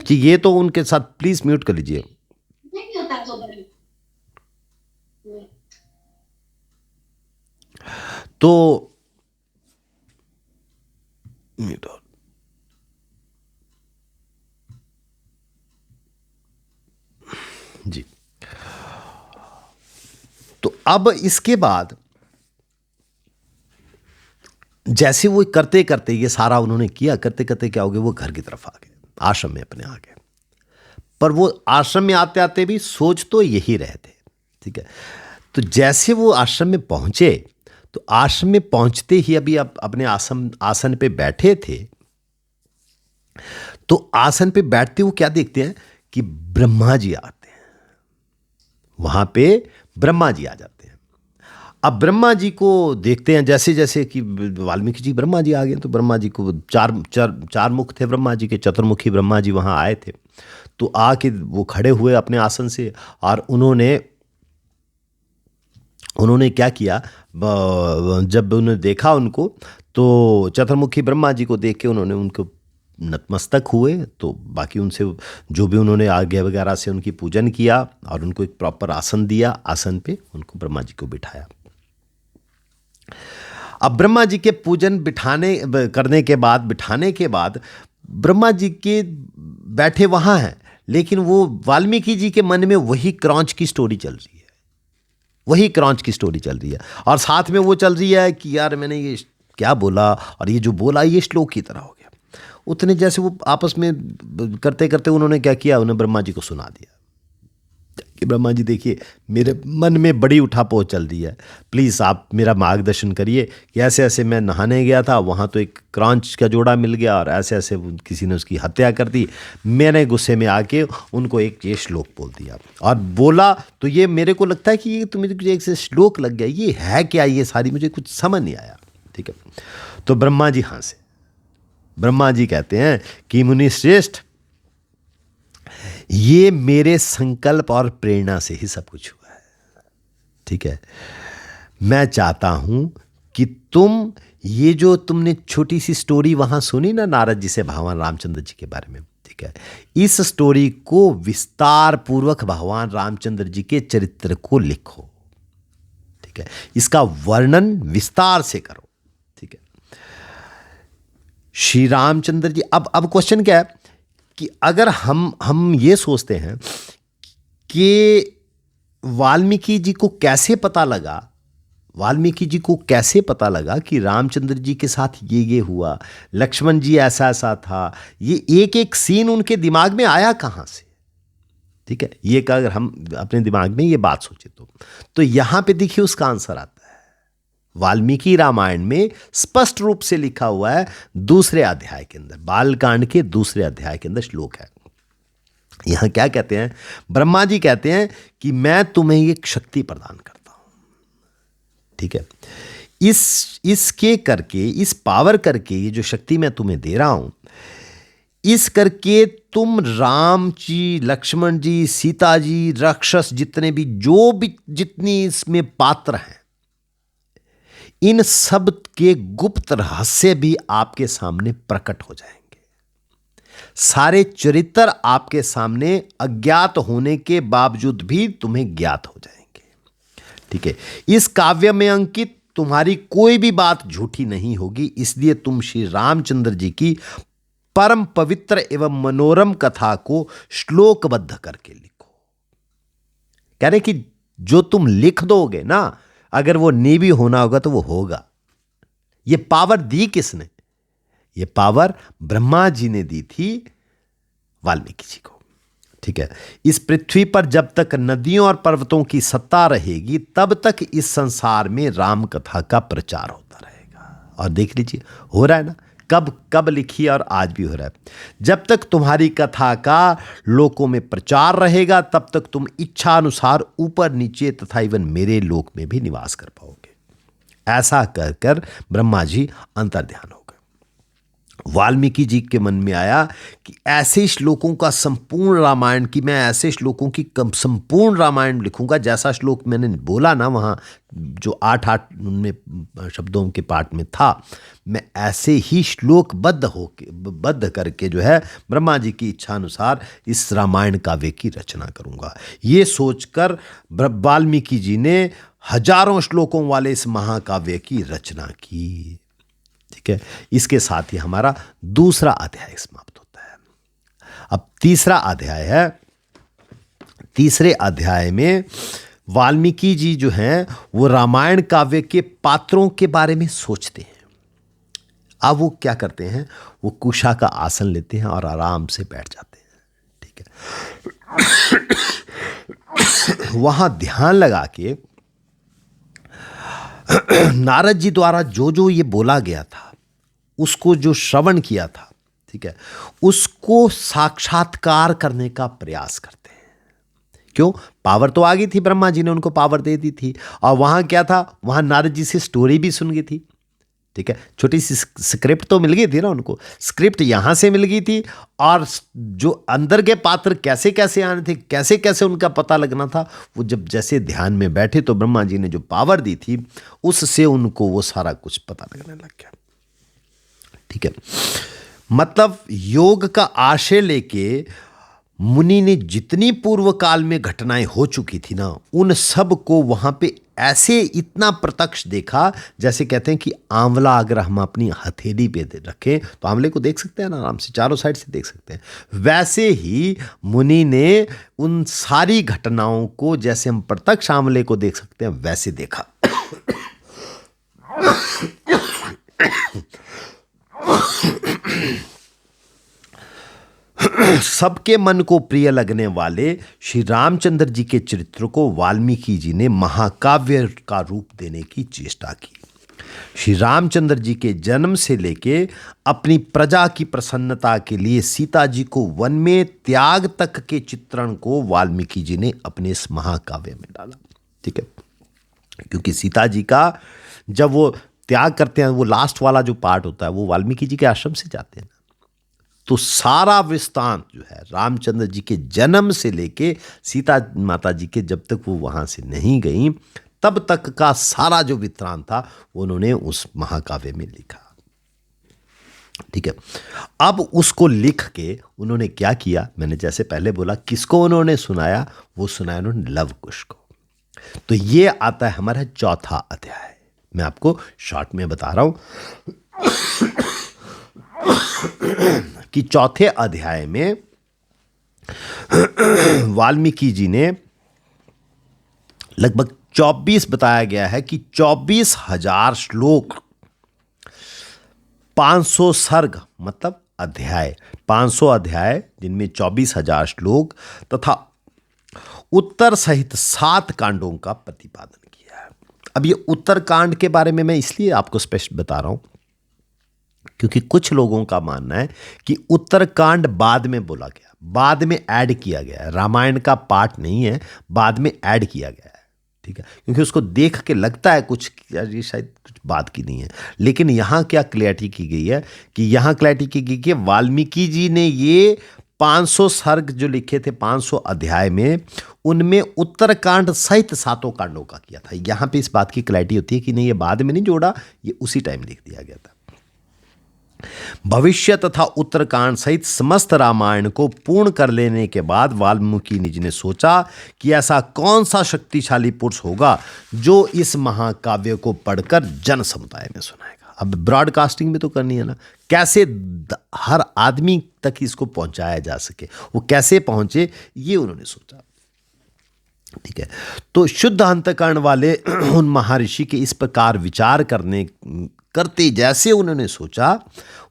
कि ये तो उनके साथ, प्लीज म्यूट कर लीजिए। तो म्यूट जी। तो अब इसके बाद जैसे वो करते करते ये सारा उन्होंने किया, करते करते क्या हो गया, वो घर की तरफ आ गए, आश्रम में अपने आ गए। पर वो आश्रम में आते आते भी सोच तो यही रहे थे, ठीक है। तो जैसे वो आश्रम में पहुंचे, तो आश्रम में पहुंचते ही अभी अपने आसन पे बैठे थे, तो आसन पे बैठते वो क्या देखते हैं कि ब्रह्मा जी आते हैं। वहां पे ब्रह्मा जी आ जाते हैं। अब ब्रह्मा जी को देखते हैं, जैसे जैसे कि वाल्मीकि जी ब्रह्मा जी आ गए, तो ब्रह्मा जी को चार मुख थे ब्रह्मा जी के, चतुर्मुखी ब्रह्मा जी वहाँ आए थे। तो आके वो खड़े हुए अपने आसन से, और उन्होंने क्या किया, जब उन्होंने देखा उनको, तो चतुर्मुखी ब्रह्मा जी को देख के उन्होंने उनको नतमस्तक हुए। तो बाकी उनसे जो भी उन्होंने आज्ञा वगैरह से उनकी पूजन किया, और उनको एक प्रॉपर आसन दिया, आसन पे उनको ब्रह्मा जी को बिठाया। अब ब्रह्मा जी के पूजन बिठाने के बाद ब्रह्मा जी के बैठे वहाँ हैं, लेकिन वो वाल्मीकि जी के मन में वही क्रौंच की स्टोरी चल रही है, और साथ में वो चल रही है कि यार मैंने ये क्या बोला, और ये जो बोला ये श्लोक की तरह हो गया। उतने जैसे वो आपस में करते करते उन्होंने क्या किया, उन्हें ब्रह्मा जी को सुना दिया कि ब्रह्मा जी देखिए मेरे मन में बड़ी उठापौच चल रही है, प्लीज़ आप मेरा मार्गदर्शन करिए कि ऐसे ऐसे मैं नहाने गया था, वहाँ तो एक क्रौंच का जोड़ा मिल गया, और ऐसे ऐसे किसी ने उसकी हत्या कर दी। मैंने गुस्से में आके उनको एक ये श्लोक बोल दिया, और बोला तो ये मेरे को लगता है कि ये तो मुझे एक से श्लोक लग गया, ये है क्या, ये सारी मुझे कुछ समझ नहीं आया, ठीक है। तो ब्रह्मा जी हंसे। ब्रह्मा जी कहते हैं कि मुनि श्रेष्ठ, ये मेरे संकल्प और प्रेरणा से ही सब कुछ हुआ है, ठीक है। मैं चाहता हूं कि तुम ये जो तुमने छोटी सी स्टोरी वहां सुनी ना नारद जी से भगवान रामचंद्र जी के बारे में, ठीक है, इस स्टोरी को विस्तार पूर्वक भगवान रामचंद्र जी के चरित्र को लिखो, ठीक है, इसका वर्णन विस्तार से करो, ठीक है। श्री रामचंद्र जी, अब क्वेश्चन क्या है कि अगर हम ये सोचते हैं कि वाल्मीकि जी को कैसे पता लगा कि रामचंद्र जी के साथ ये हुआ, लक्ष्मण जी ऐसा ऐसा था, ये एक एक सीन उनके दिमाग में आया कहाँ से, ठीक है। ये अगर हम अपने दिमाग में ये बात सोचे तो यहां पे देखिए उसका आंसर आता है। वाल्मीकि रामायण में स्पष्ट रूप से लिखा हुआ है, दूसरे अध्याय के अंदर, बालकांड के दूसरे अध्याय के अंदर श्लोक है। यहां क्या कहते हैं, ब्रह्मा जी कहते हैं कि मैं तुम्हें एक शक्ति प्रदान करता हूं, ठीक है। इसके करके, इस पावर करके, ये जो शक्ति मैं तुम्हें दे रहा हूं, इस करके तुम राम जी, लक्ष्मण जी, सीता जी, राक्षस जितने भी जितनी इसमें पात्र हैं, इन सब के गुप्त रहस्य भी आपके सामने प्रकट हो जाएंगे। सारे चरित्र आपके सामने अज्ञात होने के बावजूद भी तुम्हें ज्ञात हो जाएंगे, ठीक है। इस काव्य में अंकित तुम्हारी कोई भी बात झूठी नहीं होगी, इसलिए तुम श्री रामचंद्र जी की परम पवित्र एवं मनोरम कथा को श्लोकबद्ध करके लिखो। कह रहे कि जो तुम लिख दोगे ना, अगर वो नेवी होना होगा तो वो होगा, ये पावर दी किसने? ये पावर ब्रह्मा जी ने दी थी वाल्मीकि जी को। ठीक है, इस पृथ्वी पर जब तक नदियों और पर्वतों की सत्ता रहेगी तब तक इस संसार में राम कथा का प्रचार होता रहेगा। और देख लीजिए हो रहा है ना, कब कब लिखी और आज भी हो रहा है। जब तक तुम्हारी कथा का लोकों में प्रचार रहेगा तब तक तुम इच्छा अनुसार ऊपर नीचे तथा इवन मेरे लोक में भी निवास कर पाओगे। ऐसा कर कर ब्रह्मा जी अंतर्ध्यान हो गए। वाल्मीकि जी के मन में आया कि ऐसे श्लोकों का संपूर्ण रामायण की, मैं ऐसे श्लोकों की संपूर्ण रामायण लिखूंगा, जैसा श्लोक मैंने बोला ना वहाँ जो 8 उनमें शब्दों के पाठ में था, मैं ऐसे ही श्लोक बद्ध करके जो है ब्रह्मा जी की इच्छा अनुसार इस रामायण काव्य की रचना करूंगा। ये सोचकर वाल्मीकि जी ने हजारों श्लोकों वाले इस महाकाव्य की रचना की। ठीक है, इसके साथ ही हमारा दूसरा अध्याय समाप्त होता है। अब तीसरा अध्याय है। तीसरे अध्याय में वाल्मीकि जी जो हैं वो रामायण काव्य के पात्रों के बारे में सोचते हैं। अब वो क्या करते हैं, वो कुशा का आसन लेते हैं और आराम से बैठ जाते हैं। ठीक है, वहां ध्यान लगा के नारद जी द्वारा जो जो ये बोला गया था उसको जो श्रवण किया था, ठीक है, उसको साक्षात्कार करने का प्रयास करते हैं। क्यों? पावर तो आ गई थी, ब्रह्मा जी ने उनको पावर दे दी थी। और वहां क्या था, वहां नारद जी से स्टोरी भी सुन गई थी। ठीक है, छोटी सी स्क्रिप्ट तो मिल गई थी ना उनको, स्क्रिप्ट यहां से मिल गई थी। और जो अंदर के पात्र कैसे कैसे आने थे, कैसे कैसे उनका पता लगना था, वो जब जैसे ध्यान में बैठे तो ब्रह्मा जी ने जो पावर दी थी उससे उनको वो सारा कुछ पता लगने लग गया। ठीक है, मतलब योग का आशय लेके मुनि ने जितनी पूर्व काल में घटनाएं हो चुकी थी ना, उन सब को वहां पे ऐसे इतना प्रत्यक्ष देखा, जैसे कहते हैं कि आंवला अगर हम अपनी हथेली पे रखें तो आंवले को देख सकते हैं ना, आराम से चारों साइड से देख सकते हैं। वैसे ही मुनि ने उन सारी घटनाओं को जैसे हम प्रत्यक्ष आंवले को देख सकते हैं वैसे देखा। सबके मन को प्रिय लगने वाले श्री रामचंद्र जी के चरित्र को वाल्मीकि जी ने महाकाव्य का रूप देने की चेष्टा की। श्री रामचंद्र जी के जन्म से लेके अपनी प्रजा की प्रसन्नता के लिए सीता जी को वन में त्याग तक के चित्रण को वाल्मीकि जी ने अपने इस महाकाव्य में डाला। ठीक है, क्योंकि सीता जी का जब वो त्याग करते हैं, वो लास्ट वाला जो पार्ट होता है वो वाल्मीकि जी के आश्रम से जाते हैं, तो सारा वृत्तांत जो है रामचंद्र जी के जन्म से लेके सीता माता जी के जब तक वो वहां से नहीं गई तब तक का सारा जो वृत्तांत था वो उन्होंने उस महाकाव्य में लिखा। ठीक है, अब उसको लिख के उन्होंने क्या किया, मैंने जैसे पहले बोला किसको उन्होंने सुनाया, वो सुनाया उन्होंने लव कुश को। तो ये आता है हमारा चौथा अध्याय। मैं आपको शॉर्ट में बता रहा हूं कि चौथे अध्याय में वाल्मीकि जी ने लगभग 24 बताया गया है कि 24,000 श्लोक, 500 सर्ग मतलब अध्याय, 500 अध्याय जिनमें 24,000 श्लोक तथा उत्तर सहित 7 कांडों का प्रतिपादन किया है। अब ये उत्तर कांड के बारे में मैं इसलिए आपको स्पष्ट बता रहा हूं क्योंकि कुछ लोगों का मानना है कि उत्तरकांड बाद में बोला गया, बाद में ऐड किया गया है, रामायण का पार्ट नहीं है, बाद में ऐड किया गया है। ठीक है, क्योंकि उसको देख के लगता है कुछ ये शायद कुछ बात की नहीं है, लेकिन यहाँ क्या क्लैरिटी की गई है कि यहाँ क्लैरिटी की गई कि वाल्मीकि जी ने ये 500 सर्ग जो लिखे थे 500 अध्याय में, उनमें उत्तरकांड सहित 7 कांडों का किया था। यहाँ पे इस बात की क्लैरिटी होती है कि नहीं, ये बाद में नहीं जोड़ा, ये उसी टाइम लिख दिया गया था। भविष्य तथा उत्तरकांड सहित समस्त रामायण को पूर्ण कर लेने के बाद वाल्मीकि जी ने सोचा कि ऐसा कौन सा शक्तिशाली पुरुष होगा जो इस महाकाव्य को पढ़कर जन समुदाय में सुनाएगा। अब ब्रॉडकास्टिंग भी तो करनी है ना, कैसे हर आदमी तक इसको पहुंचाया जा सके, वो कैसे पहुंचे, ये उन्होंने सोचा। ठीक है, तो शुद्ध अंतःकरण वाले उन महर्षि के इस प्रकार विचार करने करते जैसे उन्होंने सोचा,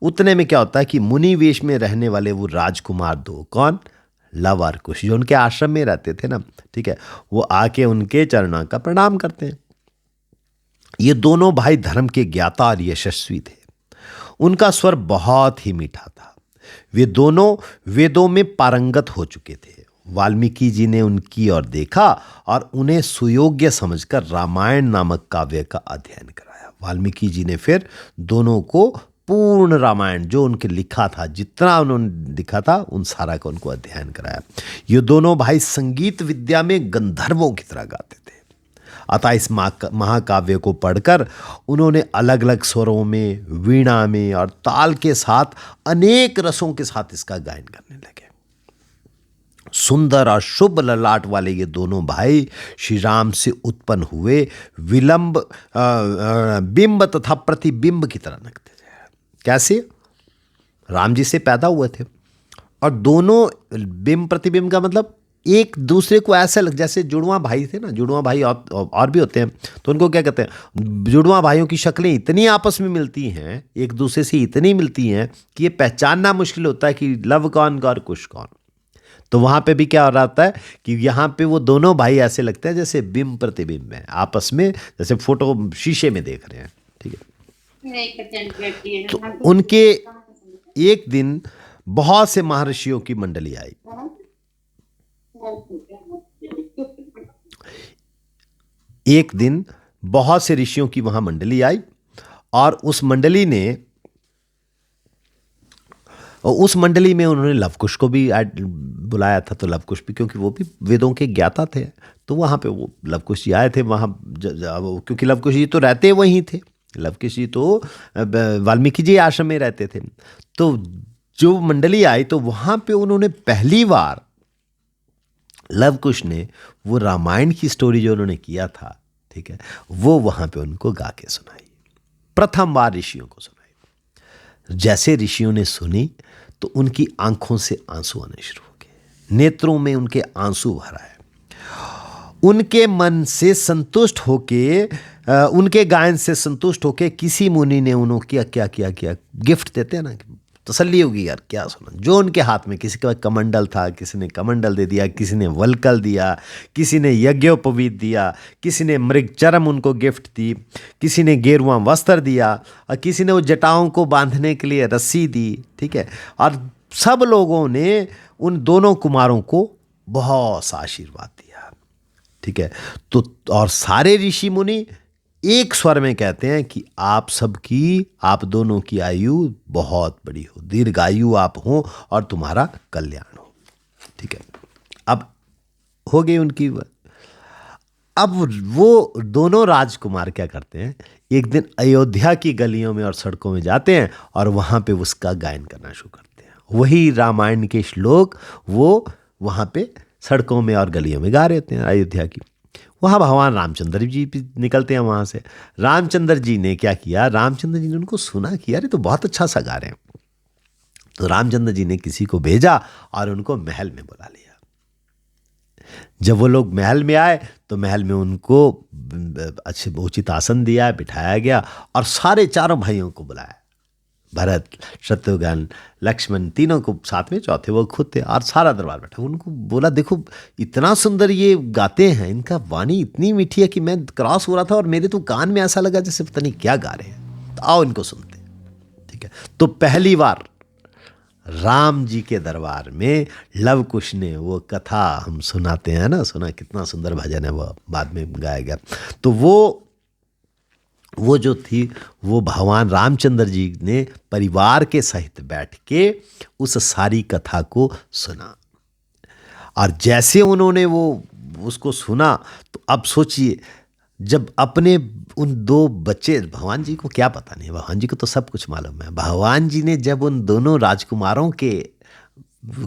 उतने में क्या होता है कि मुनि वेश में रहने वाले वो राजकुमार दो, कौन, लव और कुश, जो उनके आश्रम में रहते थे ना, ठीक है, वो आके उनके चरणों का प्रणाम करते हैं। ये दोनों भाई धर्म के ज्ञाता और यशस्वी थे। उनका स्वर बहुत ही मीठा था। वे दोनों वेदों में पारंगत हो चुके थे। वाल्मीकि जी ने उनकी ओर देखा और उन्हें सुयोग्य समझकर रामायण नामक काव्य का अध्ययन कराया। वाल्मीकि जी ने फिर दोनों को पूर्ण रामायण जो उनके लिखा था, जितना उन्होंने लिखा था, उन सारा का उनको अध्ययन कराया। ये दोनों भाई संगीत विद्या में गंधर्वों की तरह गाते थे। अतः इस महाकाव्य को पढ़कर उन्होंने अलग अलग स्वरों में, वीणा में और ताल के साथ अनेक रसों के साथ इसका गायन करने लगे। सुंदर और शुभ ललाट वाले ये दोनों भाई श्री राम से उत्पन्न हुए विलंब बिंब तथा प्रतिबिंब की तरह लगते थे। कैसे? राम जी से पैदा हुए थे और दोनों बिंब प्रतिबिंब का मतलब एक दूसरे को ऐसा लग, जैसे जुड़वा भाई थे ना, जुड़वा भाई और भी होते हैं, तो उनको क्या कहते हैं, जुड़वा भाइयों की शक्लें इतनी आपस में मिलती हैं, एक दूसरे से इतनी मिलती हैं कि ये पहचानना मुश्किल होता है कि लव कौन और कुश कौन। तो वहाँ पे भी क्या हो रहा होता है कि यहाँ पे वो दोनों भाई ऐसे लगते हैं जैसे बिंब प्रतिबिंब में आपस में, जैसे फोटो शीशे में देख रहे हैं, ठीक है। तो उनके एक दिन बहुत से महर्षियों की मंडली आई। एक दिन बहुत से ऋषियों की वहां मंडली आई और उस मंडली में उन्होंने लवकुश को भी बुलाया था। तो लवकुश भी, क्योंकि वो भी वेदों के ज्ञाता थे, तो वहां पे वो लवकुश जी आए थे वहां, क्योंकि लवकुश जी तो रहते वहीं थे, लवकुश जी तो वाल्मीकि जी आश्रम में रहते थे। तो जो मंडली आई तो वहां पे उन्होंने पहली बार, लवकुश ने वो रामायण की स्टोरी जो उन्होंने किया था, ठीक है, वो वहां पे उनको गा के सुनाई, प्रथम बार ऋषियों को सुनाई। जैसे ऋषियों ने सुनी तो उनकी आंखों से आंसू आने शुरू हो गए, नेत्रों में उनके आंसू भर आए। उनके मन से संतुष्ट होके, उनके गायन से संतुष्ट होके किसी मुनि ने उन्होंने क्या किया, गिफ्ट देते हैं ना, तसल्ली होगी यार, क्या सुना, जो उनके हाथ में, किसी के पास कमंडल था, किसी ने कमंडल दे दिया, किसी ने वलकल दिया, किसी ने यज्ञोपवीत दिया, किसी ने मृग चरम उनको गिफ्ट दी, किसी ने गेरुआ वस्त्र दिया और किसी ने वो जटाओं को बांधने के लिए रस्सी दी, ठीक है। और सब लोगों ने उन दोनों कुमारों को बहुत सा आशीर्वाद दिया, ठीक है। तो और सारे ऋषि मुनि एक स्वर में कहते हैं कि आप दोनों की आयु बहुत बड़ी हो, दीर्घायु आप हो और तुम्हारा कल्याण हो, ठीक है। अब हो गई उनकी। अब वो दोनों राजकुमार क्या करते हैं, एक दिन अयोध्या की गलियों में और सड़कों में जाते हैं और वहां पे उसका गायन करना शुरू करते हैं। वही रामायण के श्लोक वो वहां पे सड़कों में और गलियों में गा रहे थे अयोध्या की। वहाँ भगवान रामचंद्र जी भी निकलते हैं वहाँ से। रामचंद्र जी ने क्या किया, रामचंद्र जी ने उनको सुना कि यार ये तो बहुत अच्छा सा गा रहे हैं। तो रामचंद्र जी ने किसी को भेजा और उनको महल में बुला लिया। जब वो लोग महल में आए तो महल में उनको अच्छे उचित आसन दिया, बिठाया गया और सारे चारों भाइयों को बुलाया, भरत, शत्रुघ्न, लक्ष्मण, तीनों को साथ में, चौथे वो खुद थे और सारा दरबार बैठा। उनको बोला देखो इतना सुंदर ये गाते हैं, इनका वाणी इतनी मीठी है कि मैं क्रॉस हो रहा था और मेरे तो कान में ऐसा लगा जैसे पता नहीं क्या गा रहे हैं। तो आओ इनको सुनते, ठीक है। तो पहली बार राम जी के दरबार में लवकुश ने वो कथा हम सुनाते हैं ना, सुना कितना सुंदर भजन है, वो बाद में गाया गया। तो वो जो थी वो भगवान रामचंद्र जी ने परिवार के सहित बैठ के उस सारी कथा को सुना। और जैसे उन्होंने वो उसको सुना तो अब सोचिए, जब अपने उन दो बच्चे, भगवान जी को क्या पता नहीं, भगवान जी को तो सब कुछ मालूम है। भगवान जी ने जब उन दोनों राजकुमारों के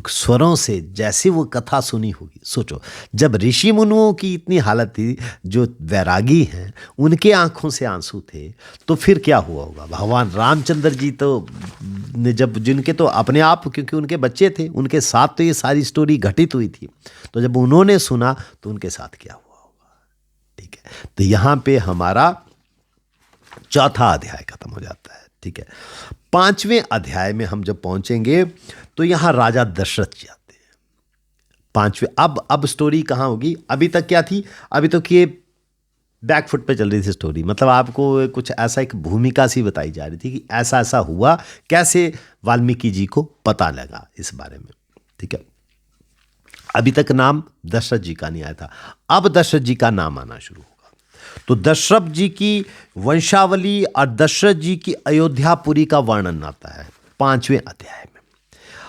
स्वरों से जैसे वो कथा सुनी होगी, सोचो जब ऋषि मुनियों की इतनी हालत थी, जो वैरागी हैं उनके आंखों से आंसू थे, तो फिर क्या हुआ होगा। भगवान रामचंद्र जी तो ने जब, जिनके तो अपने आप, क्योंकि उनके बच्चे थे, उनके साथ तो ये सारी स्टोरी घटित हुई थी, तो जब उन्होंने सुना तो उनके साथ क्या हुआ होगा, ठीक है। तो यहाँ पे हमारा चौथा अध्याय खत्म हो जाता है। ठीक है, 5वें अध्याय में हम जब पहुंचेंगे तो यहां राजा दशरथ जी आते हैं। 5वें, अब स्टोरी कहां होगी? अभी तक क्या थी? अभी तक ये बैकफुट पे चल रही थी स्टोरी, मतलब आपको कुछ ऐसा एक भूमिका सी बताई जा रही थी कि ऐसा ऐसा हुआ, कैसे वाल्मीकि जी को पता लगा इस बारे में। ठीक है, अभी तक नाम दशरथ जी का नहीं आया था, अब दशरथ जी का नाम आना शुरू होगा। तो दशरथ जी की वंशावली और दशरथ जी की अयोध्यापुरी का वर्णन आता है 5वें अध्याय में।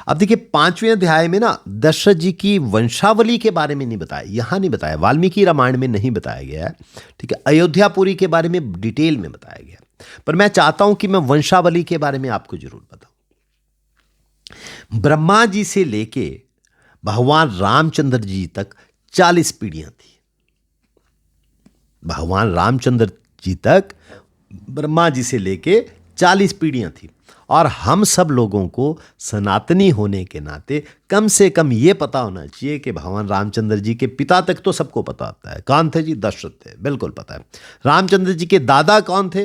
अब देखिए 5वें अध्याय में ना दशरथ जी की वंशावली के बारे में नहीं बताया, यहां नहीं बताया, वाल्मीकि रामायण में नहीं बताया गया है। ठीक है, अयोध्यापुरी के बारे में डिटेल में बताया गया, पर मैं चाहता हूं कि मैं वंशावली के बारे में आपको जरूर बताऊं। ब्रह्मा जी से लेके भगवान रामचंद्र जी तक 40 पीढ़ियां थी। भगवान रामचंद्र जी तक ब्रह्मा जी से लेके 40 पीढ़ियां थी, और हम सब लोगों को सनातनी होने के नाते कम से कम ये पता होना चाहिए कि भगवान रामचंद्र जी के पिता तक तो सबको पता होता है, कौन थे जी? दशरथ थे, बिल्कुल पता है। रामचंद्र जी के दादा कौन थे?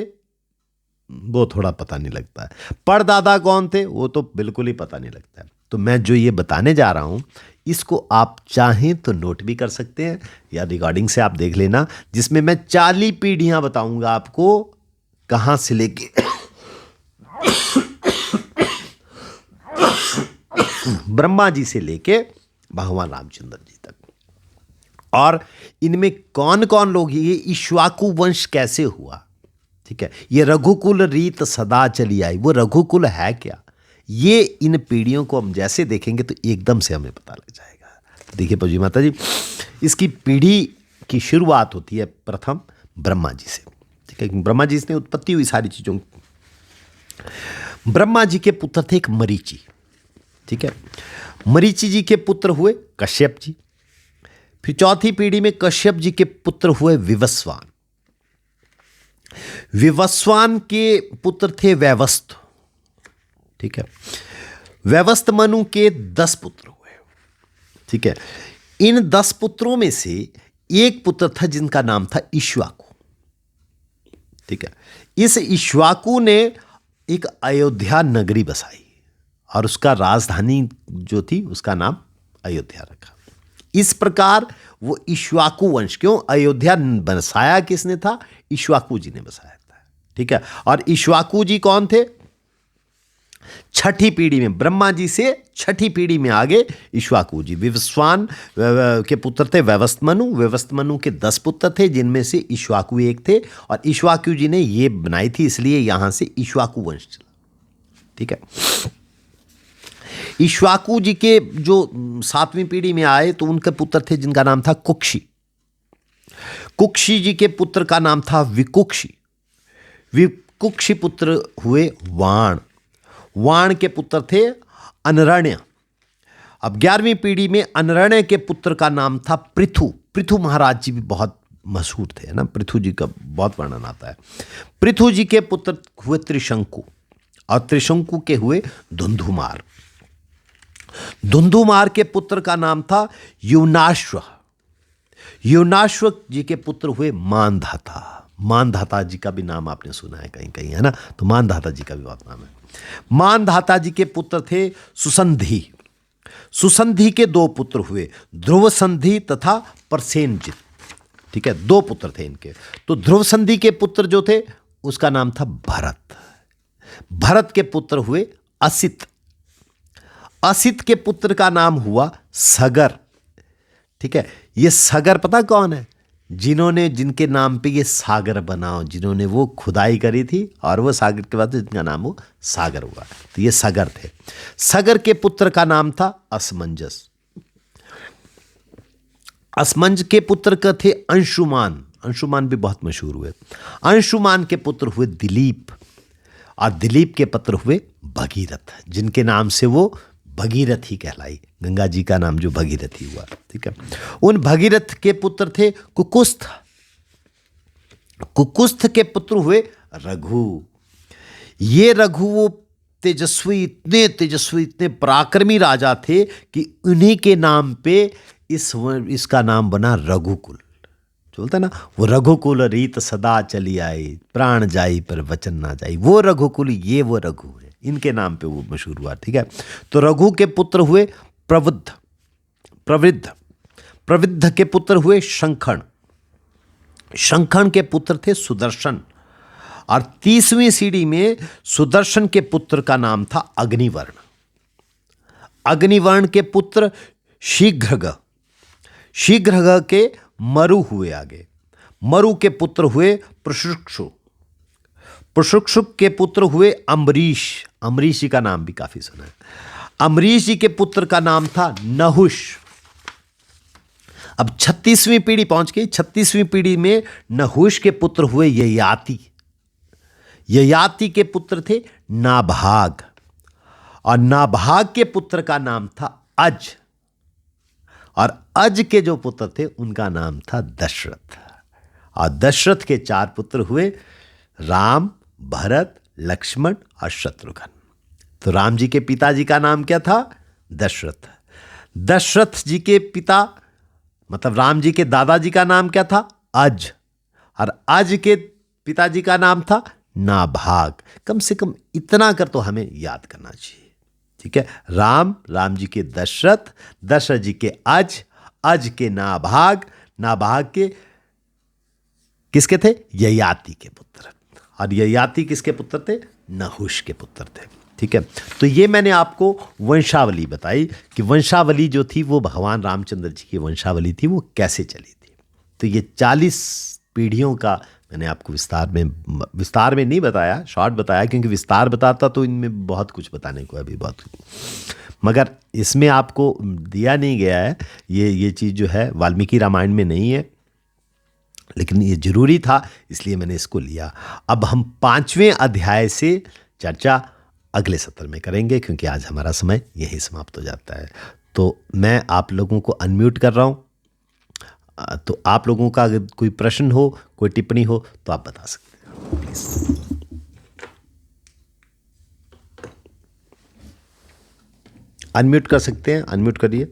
वो थोड़ा पता नहीं लगता है। परदादा कौन थे? वो तो बिल्कुल ही पता नहीं लगता है। तो मैं जो ये बताने जा रहा हूं, इसको आप चाहें तो नोट भी कर सकते हैं या रिकॉर्डिंग से आप देख लेना, जिसमें मैं 40 पीढ़ियां बताऊंगा आपको, कहां से लेके ब्रह्मा जी से लेके भगवान रामचंद्र जी तक, और इनमें कौन कौन लोग, ये इक्ष्वाकु वंश कैसे हुआ। ठीक है, ये रघुकुल रीत सदा चली आई, वो रघुकुल है क्या, ये इन पीढ़ियों को हम जैसे देखेंगे तो एकदम से हमें पता लग जाएगा। देखिए पूजी माता जी, इसकी पीढ़ी की शुरुआत होती है प्रथम ब्रह्मा जी से। ठीक है, ब्रह्मा जी से उत्पत्ति हुई सारी चीजों। ब्रह्मा जी के पुत्र थे एक मरीचि। ठीक है, मरीचि जी के पुत्र हुए कश्यप जी। फिर चौथी पीढ़ी में कश्यप जी के पुत्र हुए विवस्वान। विवस्वान के पुत्र थे वैवस्थ। ठीक है, वैवस्थ मनु के 10 पुत्र हुए। ठीक है, इन 10 पुत्रों में से एक पुत्र था जिनका नाम था इक्ष्वाकु। ठीक है, इस इक्ष्वाकु ने एक अयोध्या नगरी बसाई और उसका राजधानी जो थी उसका नाम अयोध्या रखा। इस प्रकार वो इक्ष्वाकु वंश, क्यों अयोध्या बसाया किसने था? इक्ष्वाकु जी ने बसाया था। ठीक है, और इक्ष्वाकु जी कौन थे? छठी पीढ़ी में, ब्रह्मा जी से छठी पीढ़ी में आगे इक्ष्वाकु जी। विवस्वान के पुत्र थे वैवस्वतमनु। वैवस्वतमनु के 10 पुत्र थे, जिनमें से इक्ष्वाकु एक थे, और इक्ष्वाकु जी ने ये बनाई थी, इसलिए यहां से इक्ष्वाकु वंश चला। ठीक है, इक्ष्वाकु जी के जो 7वीं पीढ़ी में आए तो उनके पुत्र थे जिनका नाम था कुक्षी। कुक्षी जी के पुत्र का नाम था विकुक्षी। विकुक्षी पुत्र हुए वाण। वाण के पुत्र थे अनरण्य। अब 11वीं पीढ़ी में अनरण्य के पुत्र का नाम था पृथु। पृथु महाराज जी भी बहुत मशहूर थे ना, पृथु जी का बहुत वर्णन आता है। पृथु जी के पुत्र हुए त्रिशंकु, और त्रिशंकु के हुए धुंधुमार। धुंधुमार के पुत्र का नाम था युनाश्व। युनाश्व जी के पुत्र हुए मानधाता। मानधाता जी का भी नाम आपने सुना है कहीं कहीं, है ना? तो मानधाता जी का भी बहुत नाम है। मानधाता जी के पुत्र थे सुसंधि। सुसंधि के 2 पुत्र हुए, ध्रुव संधि तथा प्रसेनजित। ठीक है, 2 पुत्र थे इनके। तो ध्रुव संधि के पुत्र जो थे उसका नाम था भरत। भरत के पुत्र हुए असित। असित के पुत्र का नाम हुआ सगर। ठीक है, ये सगर पता कौन है? जिनके नाम पे ये सागर बना, जिन्होंने वो खुदाई करी थी और वो सागर के बाद जिनका नाम वो सागर हुआ, तो ये सगर थे। सगर के पुत्र का नाम था असमंजस। असमंज के पुत्र का थे अंशुमान। अंशुमान भी बहुत मशहूर हुए। अंशुमान के पुत्र हुए दिलीप, और दिलीप के पुत्र हुए भगीरथ, जिनके नाम से वो भगीरथी कहलाई। गंगा जी का नाम जो भगीरथी हुआ। ठीक है, उन भगीरथ के पुत्र थे कुकुस्थ। कुकुस्थ के पुत्र हुए रघु। ये रघु वो तेजस्वी, इतने पराक्रमी राजा थे कि उन्हीं के नाम पे इसका नाम बना रघुकुल। बोलता है ना, वो रघुकुल रीत सदा चली आई, प्राण जाई पर वचन ना जाई, वो रघुकुल, ये वो रघु है, इनके नाम पे वो मशहूर हुआ। ठीक है, तो रघु के पुत्र हुए प्रवृद्ध, प्रवृद्ध, प्रवृद्ध के पुत्र हुए शंखण, शंखण के पुत्र थे सुदर्शन, और 30वीं सीढ़ी में सुदर्शन के पुत्र का नाम था अग्निवर्ण, अग्निवर्ण के पुत्र शीघ्रग, शीघ्रग के मरु हुए आगे, मरु के पुत्र हुए प्रशुक्षु, प्रशुक्षु के पुत्र हुए अम्बरीश, अम्बरीश जी का नाम भी काफी सुना है, अम्बरीश जी के पुत्र का नाम था नहुष। अब 36वीं पीढ़ी पहुंच गई, 36वीं पीढ़ी में नहुष के पुत्र हुए ययाति, ययाति के पुत्र थे नाभाग, और नाभाग के पुत्र का नाम था अज, और अज के जो पुत्र थे उनका नाम था दशरथ, और दशरथ के 4 पुत्र हुए राम, भरत, लक्ष्मण और शत्रुघ्न। तो राम जी के पिताजी का नाम क्या था? दशरथ। दशरथ जी के पिता मतलब राम जी के दादाजी का नाम क्या था? अज, और अज के पिताजी का नाम था नाभाग। कम से कम इतना कर तो हमें याद करना चाहिए। ठीक है, राम, राम जी के दशरथ, दशरथ जी के अज, अज के नाभाग, नाभाग के किसके थे? ययाति के पुत्र, और ययाति किसके पुत्र थे? नहुष के पुत्र थे। ठीक है, तो ये मैंने आपको वंशावली बताई कि वंशावली जो थी वो भगवान रामचंद्र जी की वंशावली थी, वो कैसे चली थी। तो ये 40 पीढ़ियों का मैंने आपको विस्तार में नहीं बताया, शॉर्ट बताया, क्योंकि विस्तार बताता तो इनमें बहुत कुछ बताने को अभी बहुत कुछ, मगर इसमें आपको दिया नहीं गया है। ये चीज़ जो है वाल्मीकि रामायण में नहीं है, लेकिन ये जरूरी था इसलिए मैंने इसको लिया। अब हम 5वें अध्याय से चर्चा अगले सत्र में करेंगे, क्योंकि आज हमारा समय यही समाप्त हो जाता है। तो मैं आप लोगों को अनम्यूट कर रहा हूँ, तो आप लोगों का अगर कोई प्रश्न हो, कोई टिप्पणी हो तो आप बता सकते हैं प्लीज। अनम्यूट कर सकते हैं, अनम्यूट करिए।